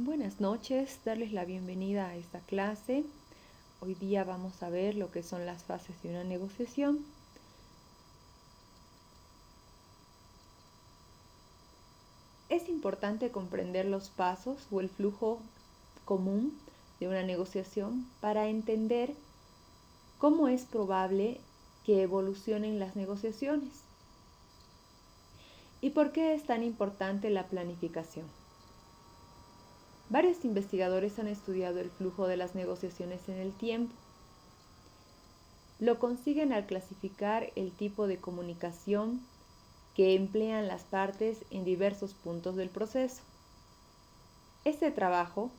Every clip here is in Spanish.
Buenas noches, darles la bienvenida a esta clase. Hoy día vamos a ver lo que son las fases de una negociación. Es importante comprender los pasos o el flujo común de una negociación para entender cómo es probable que evolucionen las negociaciones y por qué es tan importante la planificación. Varios investigadores han estudiado el flujo de las negociaciones en el tiempo. Lo consiguen al clasificar el tipo de comunicación que emplean las partes en diversos puntos del proceso. Este trabajo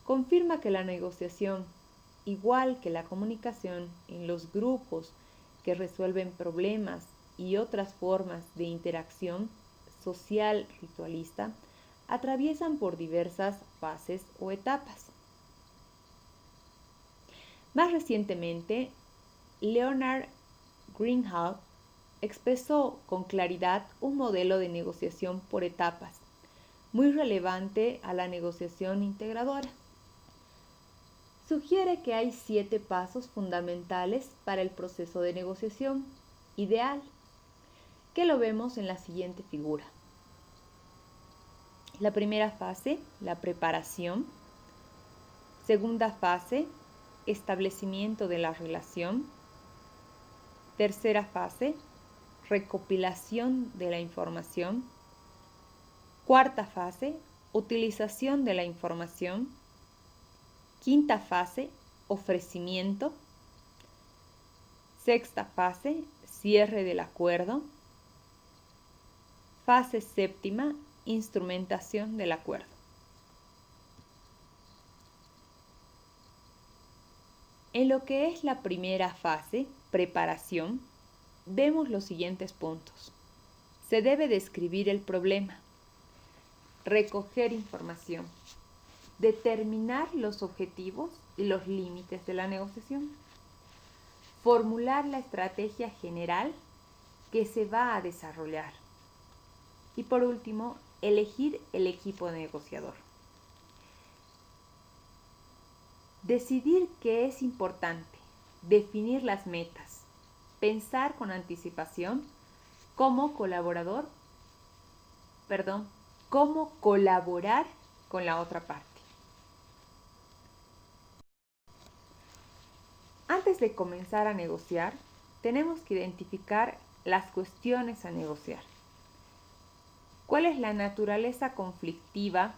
confirma que la negociación, igual que la comunicación en los grupos que resuelven problemas y otras formas de interacción social ritualista, atraviesan por diversas fases o etapas. Más recientemente, Leonard Greenhalgh expresó con claridad un modelo de negociación por etapas, muy relevante a la negociación integradora. Sugiere que hay 7 pasos fundamentales para el proceso de negociación ideal, que lo vemos en la siguiente figura. La primera fase, la preparación. Segunda fase, establecimiento de la relación. Tercera fase, recopilación de la información. Cuarta fase, utilización de la información. Quinta fase, ofrecimiento. Sexta fase, cierre del acuerdo. Fase séptima, instrumentación del acuerdo. En lo que es la primera fase, preparación, vemos los siguientes puntos. Se debe describir el problema, recoger información, determinar los objetivos y los límites de la negociación, formular la estrategia general que se va a desarrollar y por último, elegir el equipo negociador. Decidir qué es importante, definir las metas, pensar con anticipación cómo colaborar con la otra parte. Antes de comenzar a negociar, tenemos que identificar las cuestiones a negociar. ¿Cuál es la naturaleza conflictiva?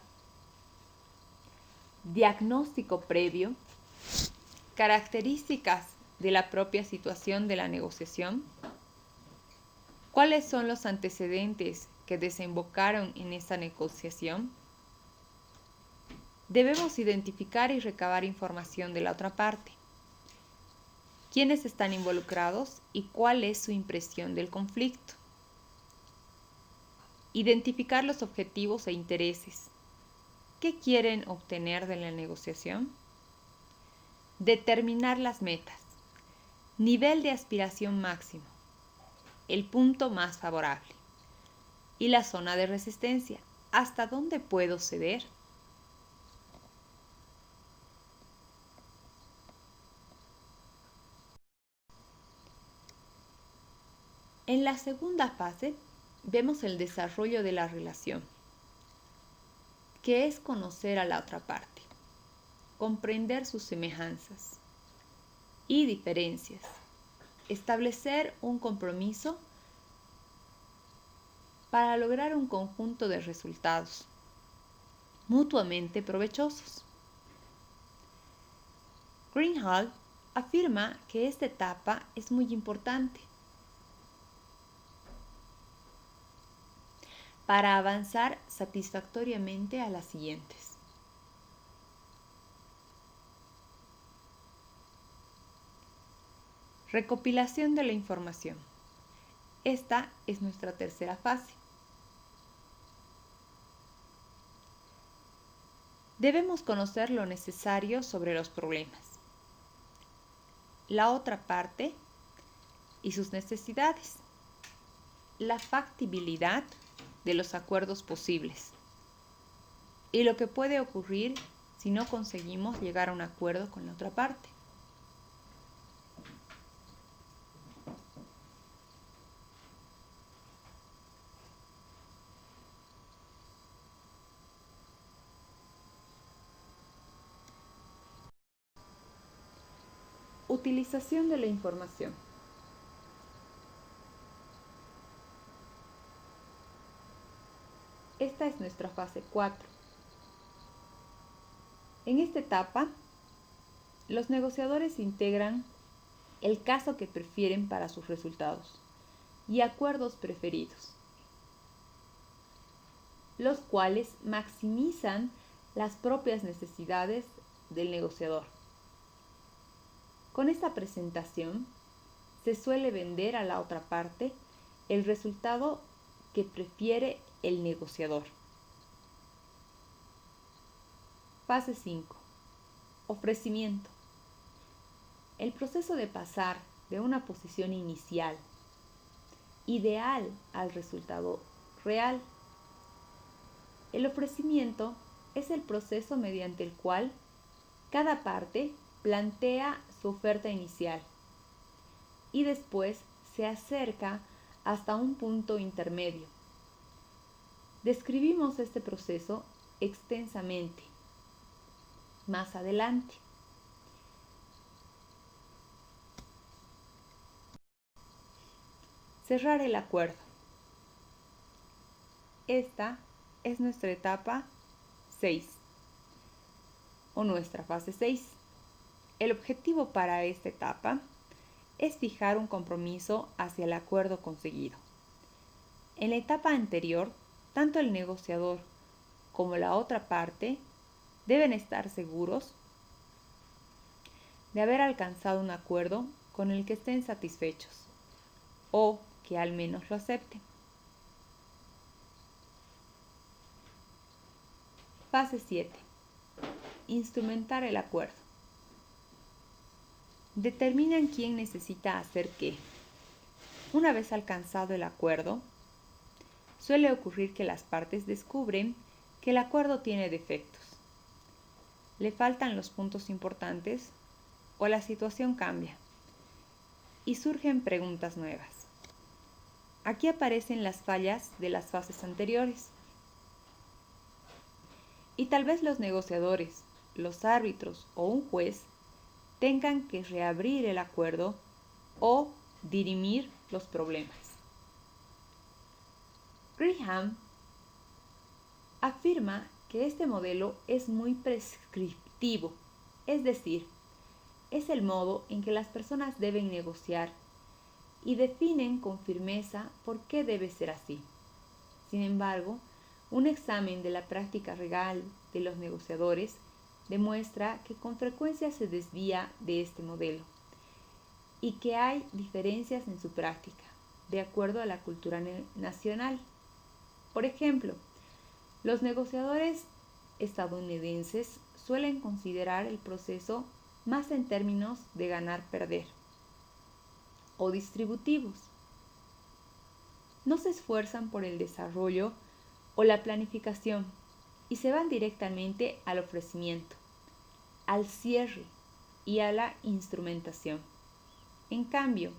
Diagnóstico previo, características de la propia situación de la negociación, cuáles son los antecedentes que desembocaron en esta negociación. Debemos identificar y recabar información de la otra parte, quiénes están involucrados y cuál es su impresión del conflicto. Identificar los objetivos e intereses. ¿Qué quieren obtener de la negociación? Determinar las metas. Nivel de aspiración máximo. El punto más favorable. Y la zona de resistencia. ¿Hasta dónde puedo ceder? En la segunda fase, vemos el desarrollo de la relación, que es conocer a la otra parte, comprender sus semejanzas y diferencias, establecer un compromiso para lograr un conjunto de resultados mutuamente provechosos. Greenhalgh afirma que esta etapa es muy importante para avanzar satisfactoriamente a las siguientes. Recopilación de la información. Esta es nuestra tercera fase. Debemos conocer lo necesario sobre los problemas, la otra parte y sus necesidades, la factibilidad de los acuerdos posibles, y lo que puede ocurrir si no conseguimos llegar a un acuerdo con la otra parte. Utilización de la información. Esta es nuestra fase 4. En esta etapa, los negociadores integran el caso que prefieren para sus resultados y acuerdos preferidos, los cuales maximizan las propias necesidades del negociador. Con esta presentación, se suele vender a la otra parte el resultado que prefiere el negociador. Fase 5. Ofrecimiento. El proceso de pasar de una posición inicial ideal al resultado real. El ofrecimiento es el proceso mediante el cual cada parte plantea su oferta inicial y después se acerca hasta un punto intermedio. Describimos este proceso extensamente más adelante. Cerrar el acuerdo. Esta es nuestra etapa 6 o nuestra fase 6. El objetivo para esta etapa es fijar un compromiso hacia el acuerdo conseguido. En la etapa anterior, tanto el negociador como la otra parte deben estar seguros de haber alcanzado un acuerdo con el que estén satisfechos o que al menos lo acepten. Fase 7. Instrumentar el acuerdo. Determinan quién necesita hacer qué. Una vez alcanzado el acuerdo, suele ocurrir que las partes descubren que el acuerdo tiene defectos. Le faltan los puntos importantes o la situación cambia y surgen preguntas nuevas. Aquí aparecen las fallas de las fases anteriores. Y tal vez los negociadores, los árbitros o un juez tengan que reabrir el acuerdo o dirimir los problemas. Graham afirma que este modelo es muy prescriptivo, es decir, es el modo en que las personas deben negociar y definen con firmeza por qué debe ser así. Sin embargo, un examen de la práctica real de los negociadores demuestra que con frecuencia se desvía de este modelo y que hay diferencias en su práctica, de acuerdo a la cultura nacional. Por ejemplo, los negociadores estadounidenses suelen considerar el proceso más en términos de ganar-perder o distributivos. No se esfuerzan por el desarrollo o la planificación y se van directamente al ofrecimiento, al cierre y a la instrumentación. En cambio,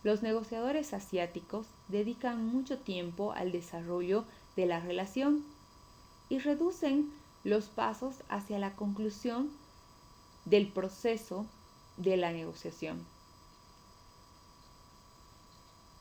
los negociadores asiáticos dedican mucho tiempo al desarrollo de la relación y reducen los pasos hacia la conclusión del proceso de la negociación.